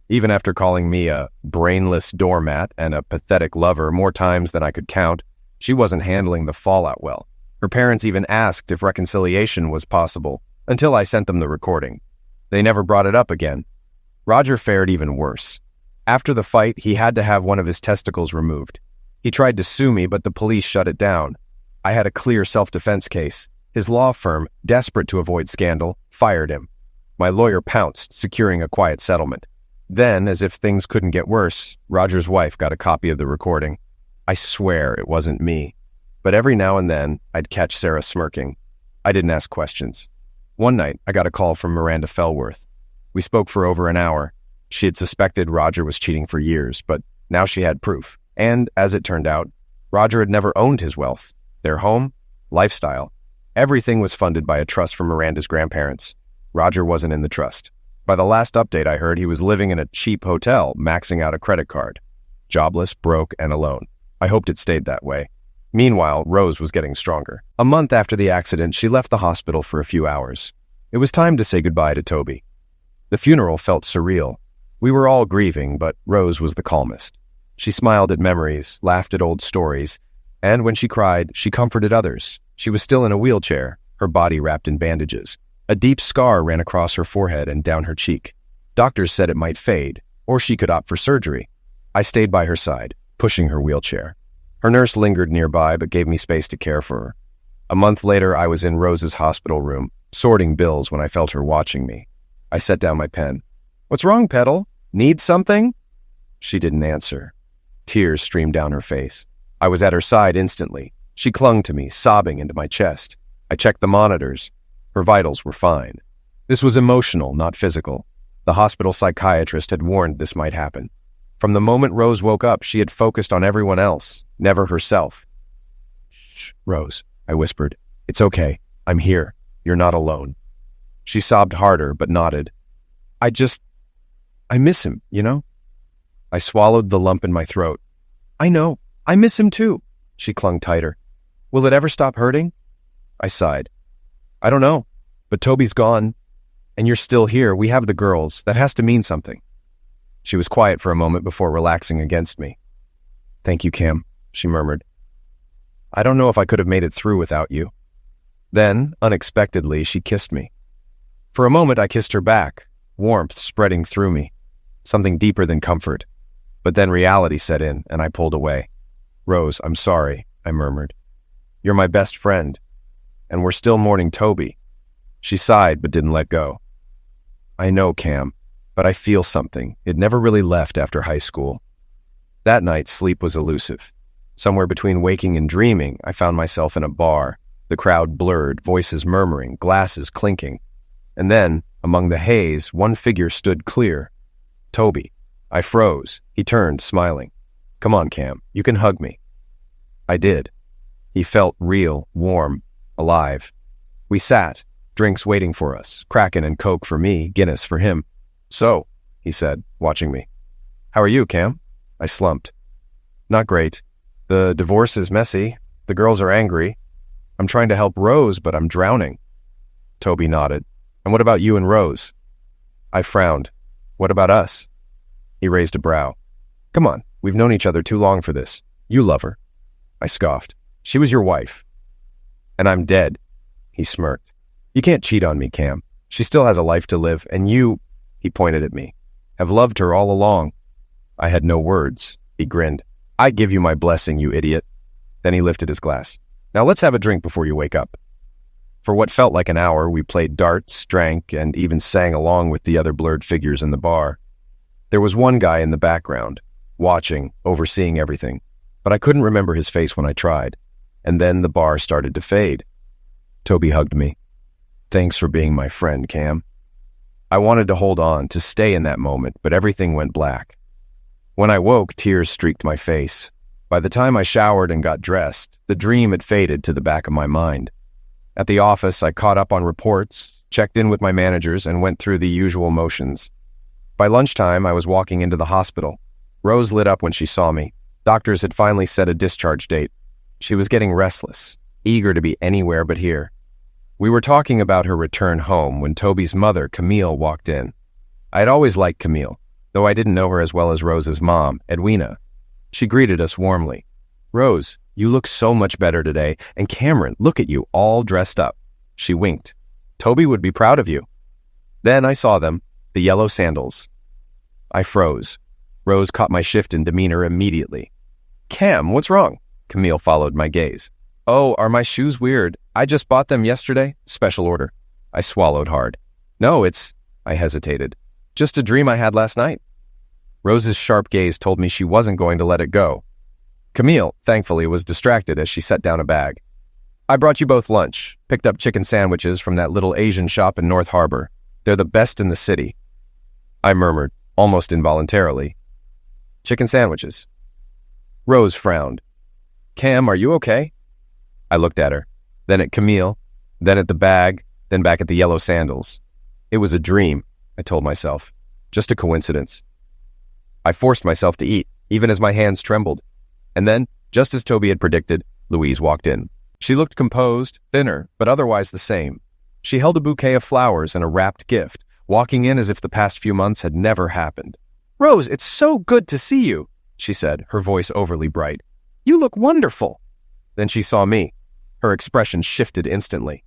Even after calling me a brainless doormat and a pathetic lover more times than I could count, she wasn't handling the fallout well. Her parents even asked if reconciliation was possible, until I sent them the recording. They never brought it up again. Roger fared even worse. After the fight, he had to have one of his testicles removed. He tried to sue me, but the police shut it down. I had a clear self-defense case. His law firm, desperate to avoid scandal, fired him. My lawyer pounced, securing a quiet settlement. Then, as if things couldn't get worse, Roger's wife got a copy of the recording. I swear it wasn't me. But every now and then, I'd catch Sarah smirking. I didn't ask questions. One night, I got a call from Miranda Fellworth. We spoke for over an hour. She had suspected Roger was cheating for years, but now she had proof. And, as it turned out, Roger had never owned his wealth. Their home, lifestyle, everything was funded by a trust from Miranda's grandparents. Roger wasn't in the trust. By the last update I heard, he was living in a cheap hotel, maxing out a credit card. Jobless, broke, and alone. I hoped it stayed that way. Meanwhile, Rose was getting stronger. A month after the accident, she left the hospital for a few hours. It was time to say goodbye to Toby. The funeral felt surreal. We were all grieving, but Rose was the calmest. She smiled at memories, laughed at old stories, and when she cried, she comforted others. She was still in a wheelchair, her body wrapped in bandages. A deep scar ran across her forehead and down her cheek. Doctors said it might fade, or she could opt for surgery. I stayed by her side, pushing her wheelchair. Her nurse lingered nearby, but gave me space to care for her. A month later, I was in Rose's hospital room, sorting bills when I felt her watching me. I set down my pen. "What's wrong, Petal? Need something?" She didn't answer. Tears streamed down her face. I was at her side instantly. She clung to me, sobbing into my chest. I checked the monitors. Her vitals were fine. This was emotional, not physical. The hospital psychiatrist had warned this might happen. From the moment Rose woke up, she had focused on everyone else, never herself. "Shh, Rose," I whispered. "It's okay. I'm here. You're not alone." She sobbed harder, but nodded. I miss him, you know?" I swallowed the lump in my throat. "I know. I miss him too." She clung tighter. Will it ever stop hurting? I sighed. I don't know, but Toby's gone, and you're still here. We have the girls. That has to mean something. She was quiet for a moment before relaxing against me. Thank you, Cam, she murmured. I don't know if I could have made it through without you. Then, unexpectedly, she kissed me. For a moment, I kissed her back, warmth spreading through me, something deeper than comfort. But then reality set in, and I pulled away. Rose, I'm sorry, I murmured. You're my best friend, and we're still mourning Toby. She sighed but didn't let go. I know, Cam, but I feel something. It never really left after high school. That night, sleep was elusive. Somewhere between waking and dreaming, I found myself in a bar, the crowd blurred, voices murmuring, glasses clinking. And then, among the haze, one figure stood clear. Toby. I froze. He turned, smiling. Come on, Cam, you can hug me. I did. He felt real, warm, alive. We sat, drinks waiting for us, Kraken and Coke for me, Guinness for him. So, he said, watching me. How are you, Cam? I slumped. Not great. The divorce is messy. The girls are angry. I'm trying to help Rose, but I'm drowning. Toby nodded. And what about you and Rose? I frowned. What about us? He raised a brow. Come on, we've known each other too long for this. You love her. I scoffed. She was your wife. And I'm dead. He smirked. You can't cheat on me, Cam. She still has a life to live, and you, he pointed at me, have loved her all along. I had no words. He grinned. I give you my blessing, you idiot. Then he lifted his glass. Now let's have a drink before you wake up. For what felt like an hour, we played darts, drank, and even sang along with the other blurred figures in the bar. There was one guy in the background, watching, overseeing everything, but I couldn't remember his face when I tried. And then the bar started to fade. Toby hugged me. Thanks for being my friend, Cam. I wanted to hold on, to stay in that moment, but everything went black. When I woke, tears streaked my face. By the time I showered and got dressed, the dream had faded to the back of my mind. At the office, I caught up on reports, checked in with my managers, and went through the usual motions. By lunchtime, I was walking into the hospital. Rose lit up when she saw me. Doctors had finally set a discharge date. She was getting restless, eager to be anywhere but here. We were talking about her return home when Toby's mother, Camille, walked in. I had always liked Camille, though I didn't know her as well as Rose's mom, Edwina. She greeted us warmly. Rose, you look so much better today, and Cameron, look at you, all dressed up. She winked. Toby would be proud of you. Then I saw them, the yellow sandals. I froze. Rose caught my shift in demeanor immediately. Cam, what's wrong? Camille followed my gaze. Oh, are my shoes weird? I just bought them yesterday. Special order. I swallowed hard. No, I hesitated. Just a dream I had last night. Rose's sharp gaze told me she wasn't going to let it go. Camille, thankfully, was distracted as she set down a bag. I brought you both lunch. Picked up chicken sandwiches from that little Asian shop in North Harbor. They're the best in the city. I murmured, almost involuntarily. Chicken sandwiches. Rose frowned. Cam, are you okay? I looked at her, then at Camille, then at the bag, then back at the yellow sandals. It was a dream, I told myself. Just a coincidence. I forced myself to eat, even as my hands trembled. And then, just as Toby had predicted, Louise walked in. She looked composed, thinner, but otherwise the same. She held a bouquet of flowers and a wrapped gift, walking in as if the past few months had never happened. Rose, it's so good to see you, she said, her voice overly bright. You look wonderful. Then she saw me. Her expression shifted instantly.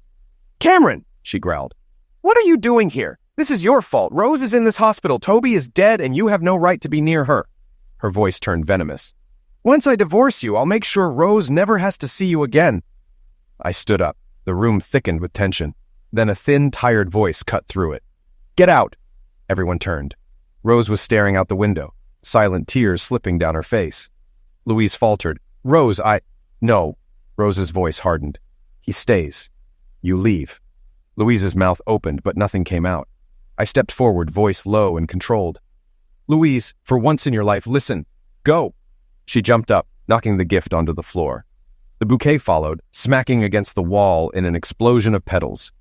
Cameron, she growled. What are you doing here? This is your fault. Rose is in this hospital. Toby is dead, and you have no right to be near her. Her voice turned venomous. Once I divorce you, I'll make sure Rose never has to see you again. I stood up. The room thickened with tension. Then a thin, tired voice cut through it. Get out! Everyone turned. Rose was staring out the window, silent tears slipping down her face. Louise faltered. Rose, No. Rose's voice hardened. He stays. You leave. Louise's mouth opened, but nothing came out. I stepped forward, voice low and controlled. Louise, for once in your life, listen. Go! She jumped up, knocking the gift onto the floor. The bouquet followed, smacking against the wall in an explosion of petals.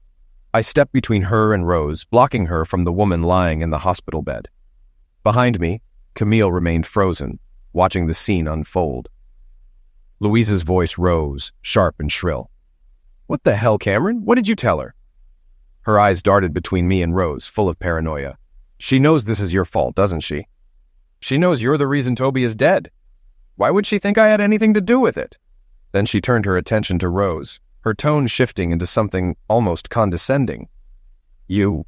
I stepped between her and Rose, blocking her from the woman lying in the hospital bed. Behind me, Camille remained frozen, watching the scene unfold. Louise's voice rose, sharp and shrill. What the hell, Cameron? What did you tell her? Her eyes darted between me and Rose, full of paranoia. She knows this is your fault, doesn't she? She knows you're the reason Toby is dead. Why would she think I had anything to do with it? Then she turned her attention to Rose, her tone shifting into something almost condescending. You're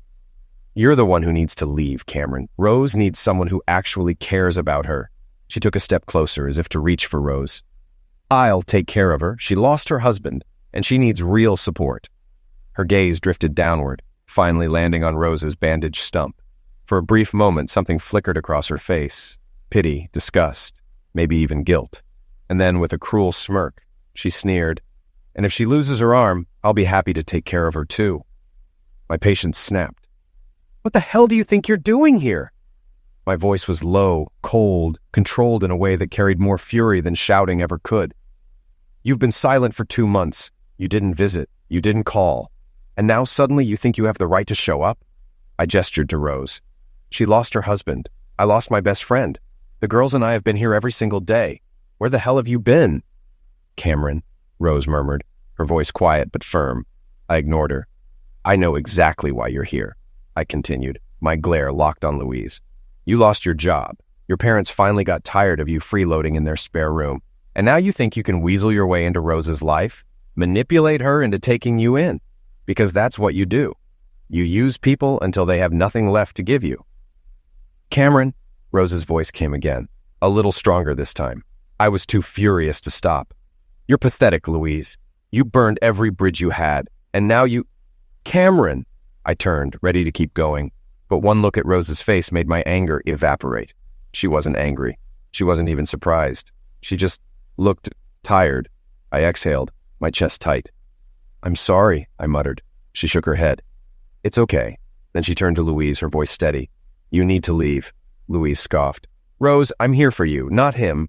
the one who needs to leave, Cameron. Rose needs someone who actually cares about her. She took a step closer as if to reach for Rose. I'll take care of her. She lost her husband, and she needs real support. Her gaze drifted downward, finally landing on Rose's bandaged stump. For a brief moment, something flickered across her face. Pity, disgust, maybe even guilt. And then, with a cruel smirk, she sneered, and if she loses her arm, I'll be happy to take care of her too. My patience snapped. What the hell do you think you're doing here? My voice was low, cold, controlled in a way that carried more fury than shouting ever could. You've been silent for 2 months. You didn't visit. You didn't call. And now suddenly you think you have the right to show up? I gestured to Rose. She lost her husband. I lost my best friend. The girls and I have been here every single day. Where the hell have you been? Cameron, Rose murmured, her voice quiet but firm. I ignored her. I know exactly why you're here, I continued, my glare locked on Louise. You lost your job. Your parents finally got tired of you freeloading in their spare room. And now you think you can weasel your way into Rose's life? Manipulate her into taking you in? Because that's what you do. You use people until they have nothing left to give you. Cameron, Rose's voice came again, a little stronger this time. I was too furious to stop. You're pathetic, Louise. You burned every bridge you had, and now you... Cameron! I turned, ready to keep going, but one look at Rose's face made my anger evaporate. She wasn't angry. She wasn't even surprised. She just looked tired. I exhaled, my chest tight. I'm sorry, I muttered. She shook her head. It's okay. Then she turned to Louise, her voice steady. You need to leave. Louise scoffed. Rose, I'm here for you, not him.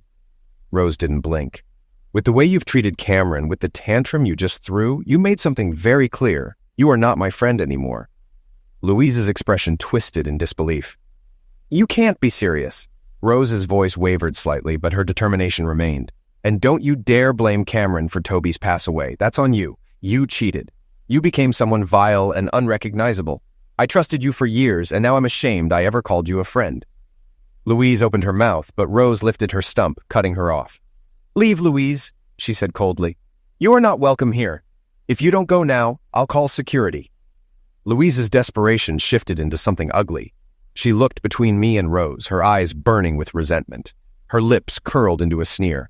Rose didn't blink. With the way you've treated Cameron, with the tantrum you just threw, you made something very clear. You are not my friend anymore. Louise's expression twisted in disbelief. You can't be serious. Rose's voice wavered slightly, but her determination remained. And don't you dare blame Cameron for Toby's pass away. That's on you. You cheated. You became someone vile and unrecognizable. I trusted you for years, and now I'm ashamed I ever called you a friend. Louise opened her mouth, but Rose lifted her stump, cutting her off. Leave, Louise, she said coldly. You are not welcome here. If you don't go now, I'll call security. Louise's desperation shifted into something ugly. She looked between me and Rose, her eyes burning with resentment. Her lips curled into a sneer.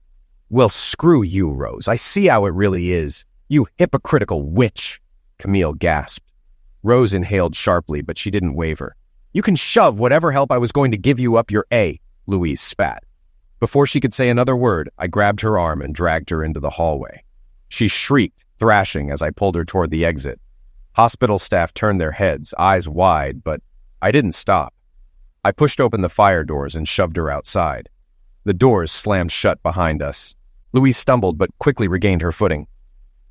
Well, screw you, Rose. I see how it really is. You hypocritical witch, Camille gasped. Rose inhaled sharply, but she didn't waver. You can shove whatever help I was going to give you up your A, Louise spat. Before she could say another word, I grabbed her arm and dragged her into the hallway. She shrieked, thrashing as I pulled her toward the exit. Hospital staff turned their heads, eyes wide, but I didn't stop. I pushed open the fire doors and shoved her outside. The doors slammed shut behind us. Louise stumbled but quickly regained her footing.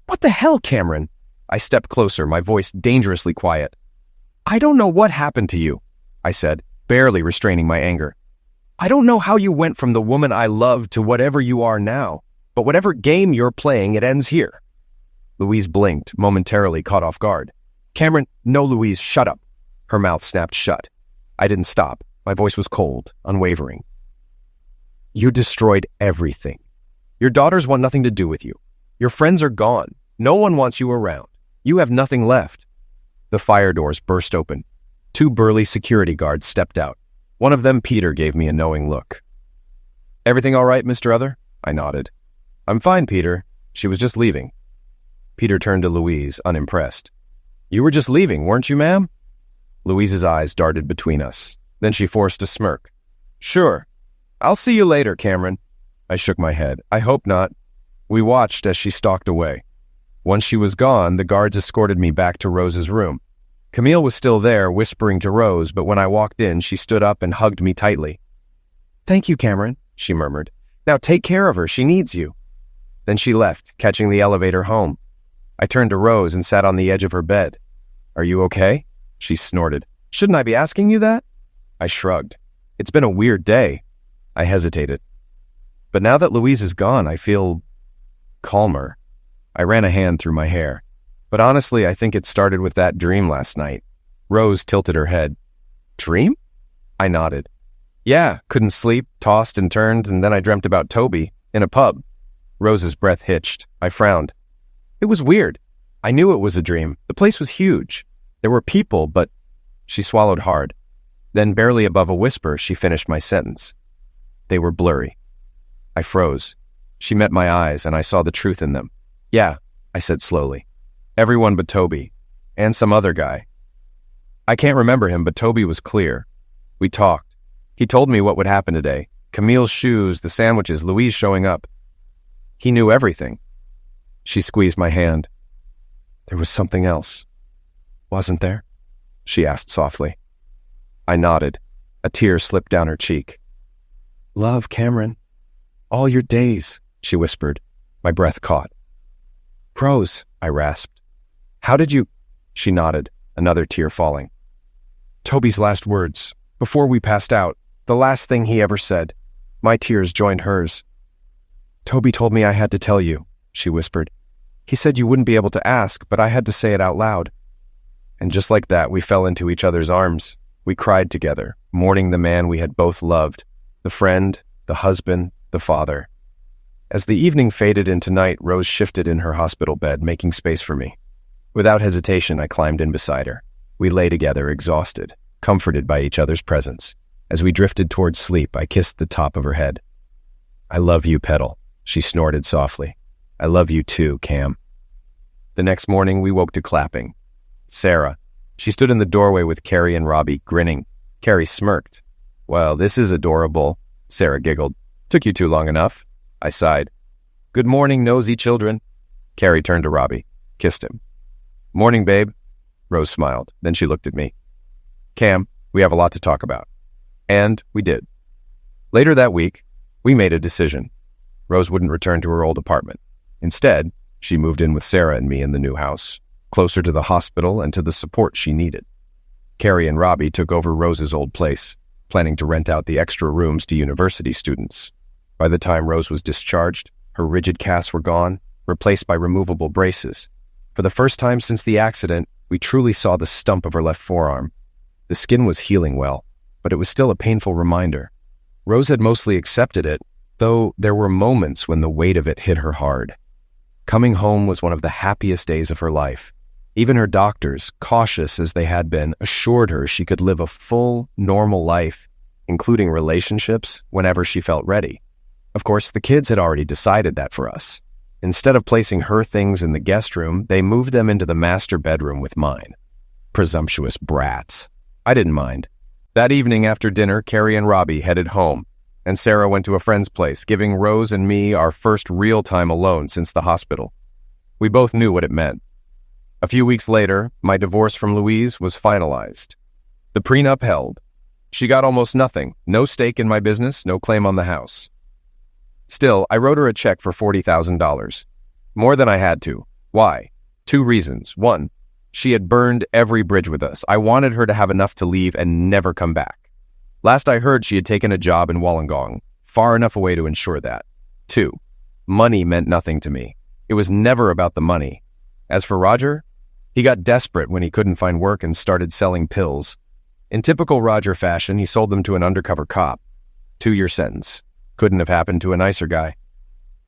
What the hell, Cameron? I stepped closer, my voice dangerously quiet. I don't know what happened to you, I said, barely restraining my anger. I don't know how you went from the woman I loved to whatever you are now, but whatever game you're playing, it ends here. Louise blinked, momentarily caught off guard. Cameron, no, Louise, shut up. Her mouth snapped shut. I didn't stop. My voice was cold, unwavering. You destroyed everything. Your daughters want nothing to do with you. Your friends are gone. No one wants you around. You have nothing left. The fire doors burst open. 2 burly security guards stepped out. One of them, Peter, gave me a knowing look. Everything all right, Mr. Other? I nodded. I'm fine, Peter. She was just leaving. Peter turned to Louise, unimpressed. You were just leaving, weren't you, ma'am? Louise's eyes darted between us. Then she forced a smirk. Sure. I'll see you later, Cameron. I shook my head. I hope not. We watched as she stalked away. Once she was gone, the guards escorted me back to Rose's room. Camille was still there, whispering to Rose, but when I walked in, she stood up and hugged me tightly. Thank you, Cameron, she murmured. Now take care of her. She needs you. Then she left, catching the elevator home. I turned to Rose and sat on the edge of her bed. Are you okay? She snorted. Shouldn't I be asking you that? I shrugged. It's been a weird day. I hesitated. But now that Louise is gone, I feel calmer. I ran a hand through my hair. But honestly, I think it started with that dream last night. Rose tilted her head. Dream? I nodded. Yeah, couldn't sleep, tossed and turned, and then I dreamt about Toby in a pub. Rose's breath hitched. I frowned. It was weird. I knew it was a dream. The place was huge. There were people, but... She swallowed hard. Then, barely above a whisper, she finished my sentence. They were blurry. I froze. She met my eyes, and I saw the truth in them. Yeah, I said slowly. Everyone but Toby. And some other guy. I can't remember him, but Toby was clear. We talked. He told me what would happen today. Camille's shoes, the sandwiches, Louise showing up. He knew everything. She squeezed my hand. There was something else. Wasn't there? She asked softly. I nodded. A tear slipped down her cheek. Love, Cameron. All your days, she whispered. My breath caught. Rose, I rasped. How did you... She nodded, another tear falling. Toby's last words, before we passed out, the last thing he ever said. My tears joined hers. Toby told me I had to tell you, she whispered. He said you wouldn't be able to ask, but I had to say it out loud. And just like that, we fell into each other's arms. We cried together, mourning the man we had both loved, the friend, the husband, the father. As the evening faded into night, Rose shifted in her hospital bed, making space for me. Without hesitation, I climbed in beside her. We lay together, exhausted, comforted by each other's presence. As we drifted towards sleep, I kissed the top of her head. I love you, Petal, she snorted softly. I love you too, Cam. The next morning, we woke to clapping. Sarah. She stood in the doorway with Carrie and Robbie, grinning. Carrie smirked. Well, this is adorable, Sarah giggled. Took you too long enough. I sighed. Good morning, nosy children. Carrie turned to Robbie, kissed him. Morning, babe. Rose smiled. Then she looked at me. Cam, we have a lot to talk about. And we did. Later that week, we made a decision. Rose wouldn't return to her old apartment. Instead, she moved in with Sarah and me in the new house, closer to the hospital and to the support she needed. Carrie and Robbie took over Rose's old place, planning to rent out the extra rooms to university students. By the time Rose was discharged, her rigid casts were gone, replaced by removable braces. For the first time since the accident, we truly saw the stump of her left forearm. The skin was healing well, but it was still a painful reminder. Rose had mostly accepted it, though there were moments when the weight of it hit her hard. Coming home was one of the happiest days of her life. Even her doctors, cautious as they had been, assured her she could live a full, normal life, including relationships, whenever she felt ready. Of course, the kids had already decided that for us. Instead of placing her things in the guest room, they moved them into the master bedroom with mine. Presumptuous brats. I didn't mind. That evening after dinner, Carrie and Robbie headed home, and Sarah went to a friend's place, giving Rose and me our first real time alone since the hospital. We both knew what it meant. A few weeks later, my divorce from Louise was finalized. The prenup held. She got almost nothing, no stake in my business, no claim on the house. Still, I wrote her a check for $40,000. More than I had to. Why? 2 reasons. 1, she had burned every bridge with us. I wanted her to have enough to leave and never come back. Last I heard, she had taken a job in Wollongong, far enough away to ensure that. 2, money meant nothing to me. It was never about the money. As for Roger, he got desperate when he couldn't find work and started selling pills. In typical Roger fashion, he sold them to an undercover cop. 2-year sentence. Couldn't have happened to a nicer guy.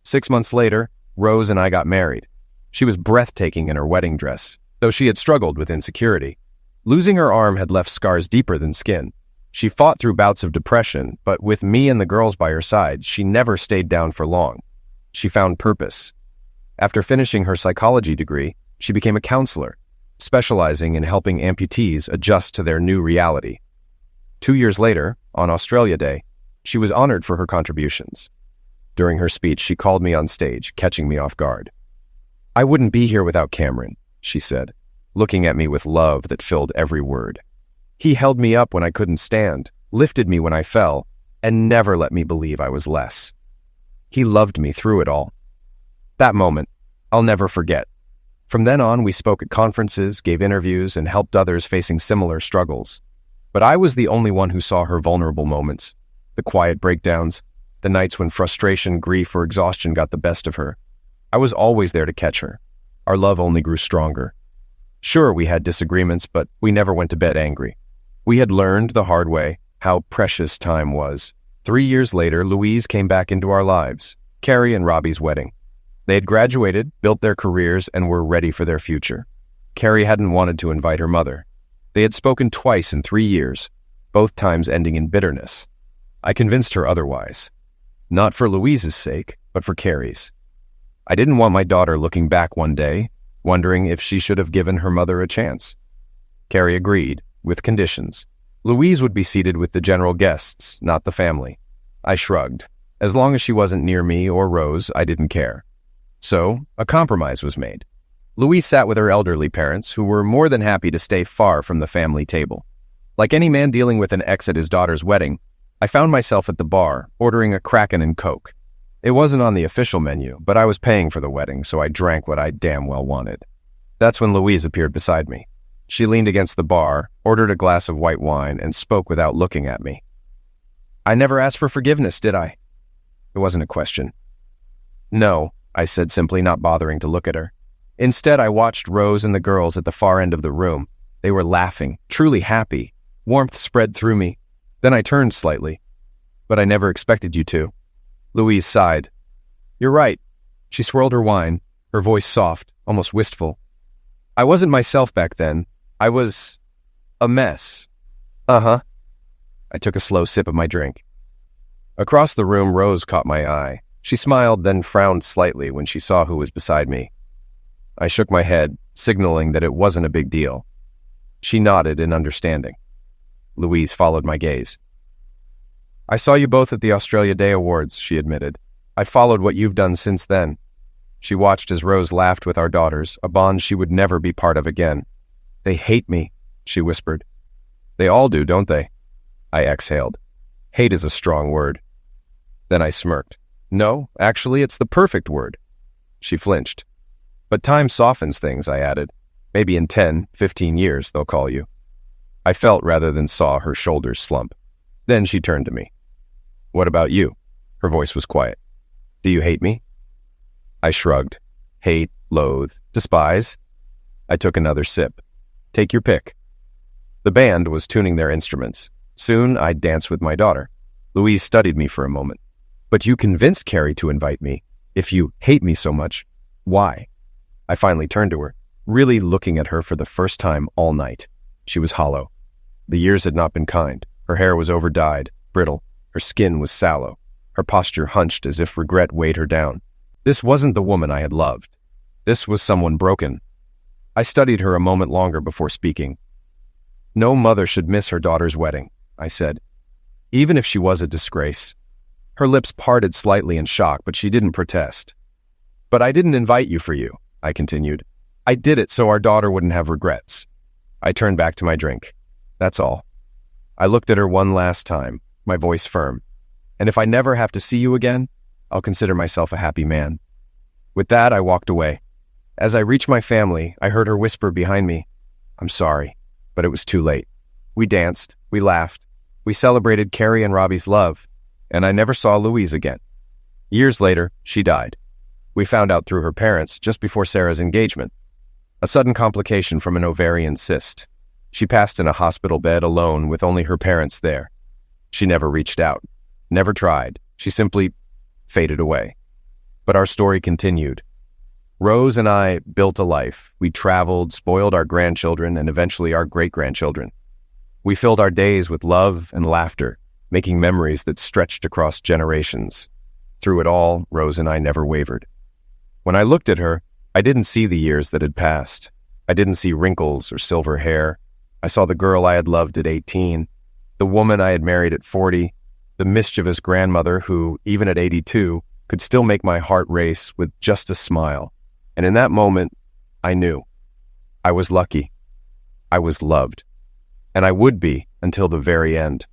6 months later, Rose and I got married. She was breathtaking in her wedding dress, though she had struggled with insecurity. Losing her arm had left scars deeper than skin. She fought through bouts of depression, but with me and the girls by her side, she never stayed down for long. She found purpose. After finishing her psychology degree, she became a counselor, specializing in helping amputees adjust to their new reality. 2 years later, on Australia Day, she was honored for her contributions. During her speech, she called me on stage, catching me off guard. I wouldn't be here without Cameron, she said, looking at me with love that filled every word. He held me up when I couldn't stand, lifted me when I fell, and never let me believe I was less. He loved me through it all. That moment, I'll never forget. From then on, we spoke at conferences, gave interviews, and helped others facing similar struggles. But I was the only one who saw her vulnerable moments. The quiet breakdowns, the nights when frustration, grief, or exhaustion got the best of her. I was always there to catch her. Our love only grew stronger. Sure, we had disagreements, but we never went to bed angry. We had learned the hard way how precious time was. 3 years later, Louise came back into our lives, Carrie and Robbie's wedding. They had graduated, built their careers, and were ready for their future. Carrie hadn't wanted to invite her mother. They had spoken twice in 3 years, both times ending in bitterness. I convinced her otherwise. Not for Louise's sake, but for Carrie's. I didn't want my daughter looking back one day, wondering if she should have given her mother a chance. Carrie agreed, with conditions. Louise would be seated with the general guests, not the family. I shrugged. As long as she wasn't near me or Rose, I didn't care. So, a compromise was made. Louise sat with her elderly parents, who were more than happy to stay far from the family table. Like any man dealing with an ex at his daughter's wedding, I found myself at the bar, ordering a Kraken and Coke. It wasn't on the official menu, but I was paying for the wedding, so I drank what I damn well wanted. That's when Louise appeared beside me. She leaned against the bar, ordered a glass of white wine, and spoke without looking at me. I never asked for forgiveness, did I? It wasn't a question. No, I said simply, not bothering to look at her. Instead, I watched Rose and the girls at the far end of the room. They were laughing, truly happy. Warmth spread through me. Then I turned slightly. But I never expected you to. Louise sighed. You're right. She swirled her wine, her voice soft, almost wistful. I wasn't myself back then. I was a mess. Uh-huh. I took a slow sip of my drink. Across the room, Rose caught my eye. She smiled, then frowned slightly when she saw who was beside me. I shook my head, signaling that it wasn't a big deal. She nodded in understanding. Louise followed my gaze. I saw you both at the Australia Day Awards, she admitted. I followed what you've done since then. She watched as Rose laughed with our daughters, a bond she would never be part of again. They hate me, she whispered. They all do, don't they? I exhaled. Hate is a strong word. Then I smirked. No, actually, it's the perfect word. She flinched. But time softens things, I added. Maybe in 10, 15 years, they'll call you. I felt rather than saw her shoulders slump. Then she turned to me. What about you? Her voice was quiet. Do you hate me? I shrugged. Hate, loathe, despise. I took another sip. Take your pick. The band was tuning their instruments. Soon I'd dance with my daughter. Louise studied me for a moment. But you convinced Carrie to invite me. If you hate me so much, why? I finally turned to her, really looking at her for the first time all night. She was hollow. The years had not been kind. Her hair was over-dyed, brittle. Her skin was sallow. Her posture hunched as if regret weighed her down. This wasn't the woman I had loved. This was someone broken. I studied her a moment longer before speaking. No mother should miss her daughter's wedding, I said, even if she was a disgrace. Her lips parted slightly in shock, but she didn't protest. But I didn't invite you for you, I continued. I did it so our daughter wouldn't have regrets. I turned back to my drink. That's all. I looked at her one last time, my voice firm. And if I never have to see you again, I'll consider myself a happy man. With that, I walked away. As I reached my family, I heard her whisper behind me, I'm sorry, but it was too late. We danced, we laughed, we celebrated Carrie and Robbie's love, and I never saw Louise again. Years later, she died. We found out through her parents just before Sarah's engagement. A sudden complication from an ovarian cyst. She passed in a hospital bed alone with only her parents there. She never reached out, never tried. She simply faded away. But our story continued. Rose and I built a life. We traveled, spoiled our grandchildren, and eventually our great-grandchildren. We filled our days with love and laughter, making memories that stretched across generations. Through it all, Rose and I never wavered. When I looked at her, I didn't see the years that had passed. I didn't see wrinkles or silver hair. I saw the girl I had loved at 18, the woman I had married at 40, the mischievous grandmother who, even at 82, could still make my heart race with just a smile. And in that moment, I knew. I was lucky. I was loved. And I would be until the very end.